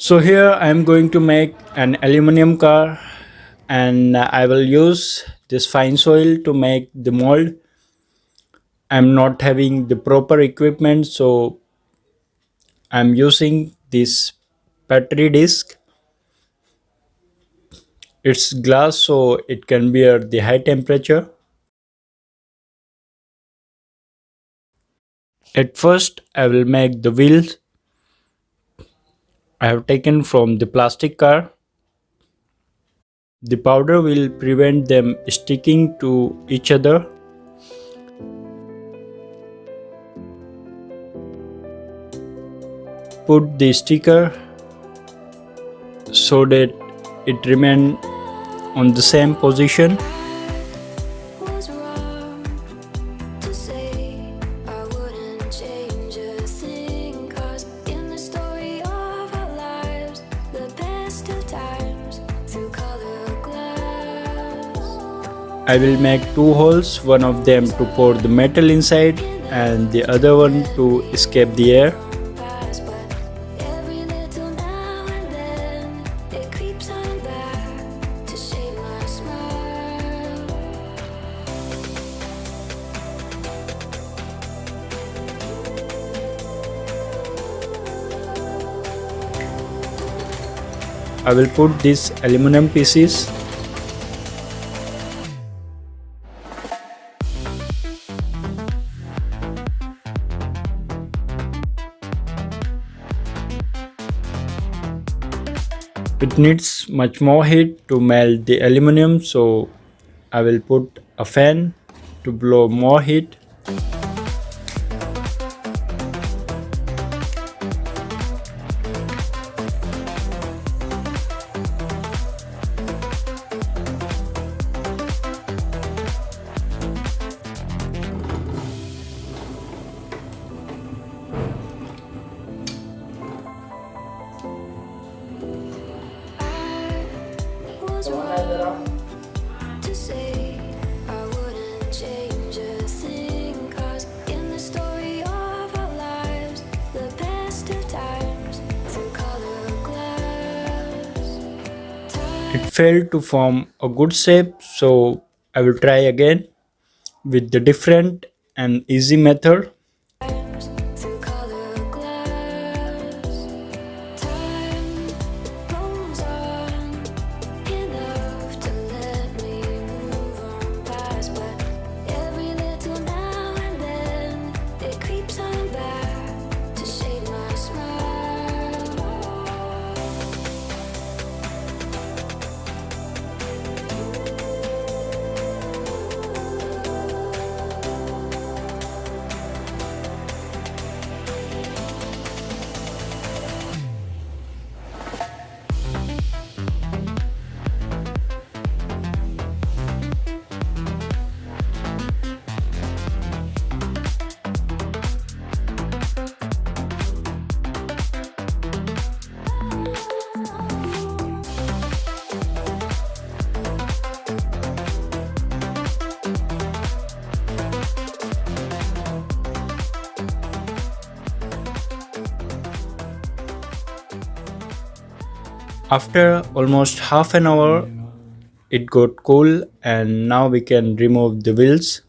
So here I am going to make an aluminum car, and I will use this fine soil to make the mold. I'm not having the proper equipment, so I'm using this battery disc. It's glass, so it can bear the high temperature. At first I will make the wheels I have taken from the plastic car. The powder will prevent them sticking to each other. Put the sticker so that it remain on the same position. Was wrong to say I wouldn't change a thing, 'cause in the story of our lives, the best of times through color glass. I will make two holes, one of them to pour the metal inside and the other one to escape the air. Pass, but every little now and then it creeps on back to shape my smile. I will put these aluminum pieces. It needs much more heat to melt the aluminum, so I will put a fan to blow more heat. Was wrong to say I wouldn't change a thing, 'cause in the story of our lives, the best of times through color glass. It failed to form a good shape, so I will try again with the different and easy method. Times through color glass. Time rolls on enough to let me move on past, but every little now and then it creeps on back to shape my smile. After almost half an hour, it got cool and now we can remove the wheels.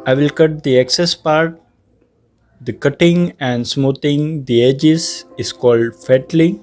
I will cut the excess part. The cutting and smoothing the edges is called fettling.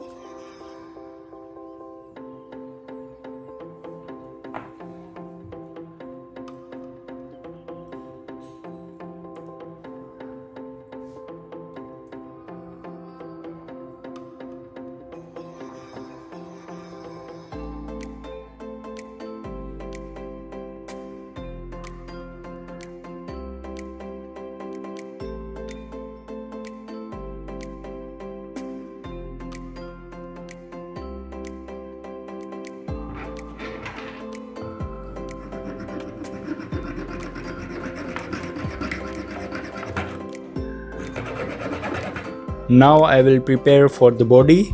Now I will prepare for the body.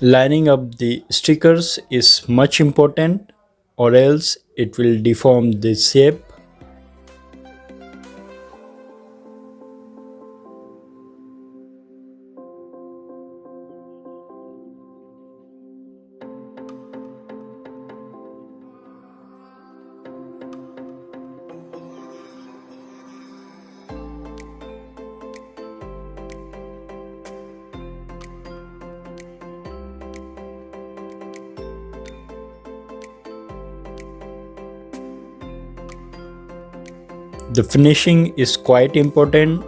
Lining up the stickers is much important, or else it will deform the shape. The finishing is quite important.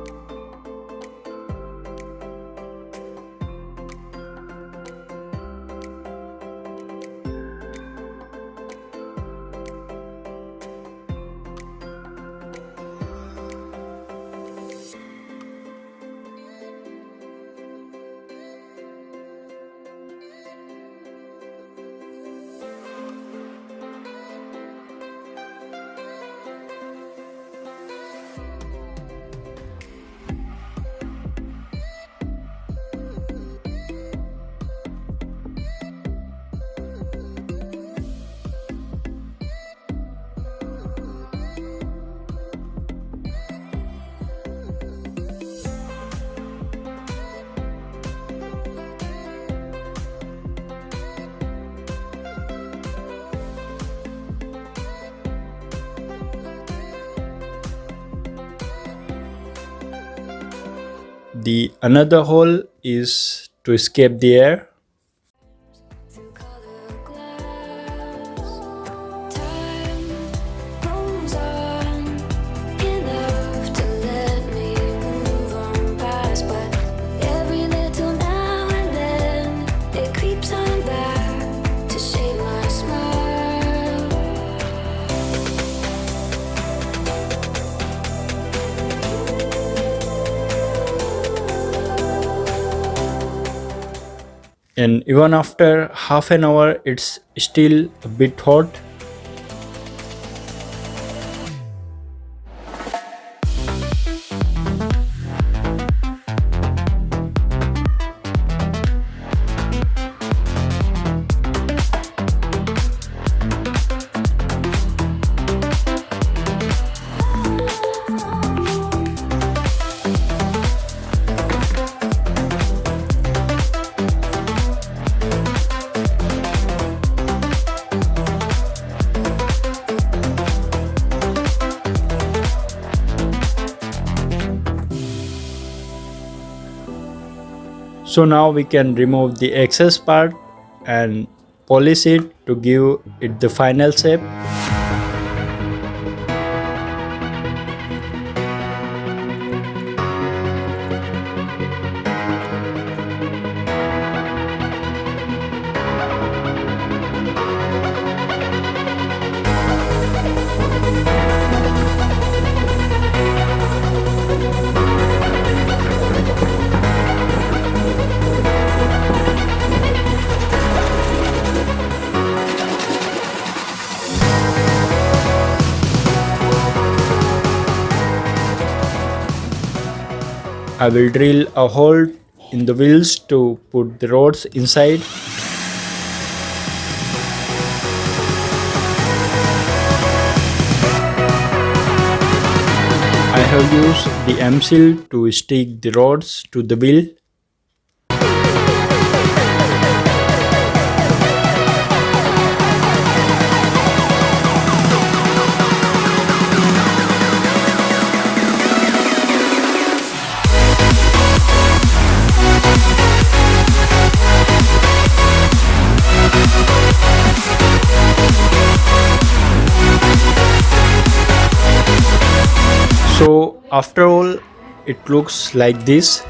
The another hole is to escape the air. through colored glass. Time moves on enough to let me move on past, but every little now and then it creeps on back to shape my smile. And even after half an hour, it's still a bit hot. So now we can remove the excess part and polish it to give it the final shape. I will drill a hole in the wheels to put the rods inside. I have used the M-seal to stick the rods to the wheel. So after all, it looks like this.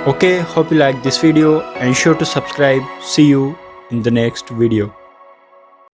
Okay, hope you like this video and sure to subscribe. See you in the next video.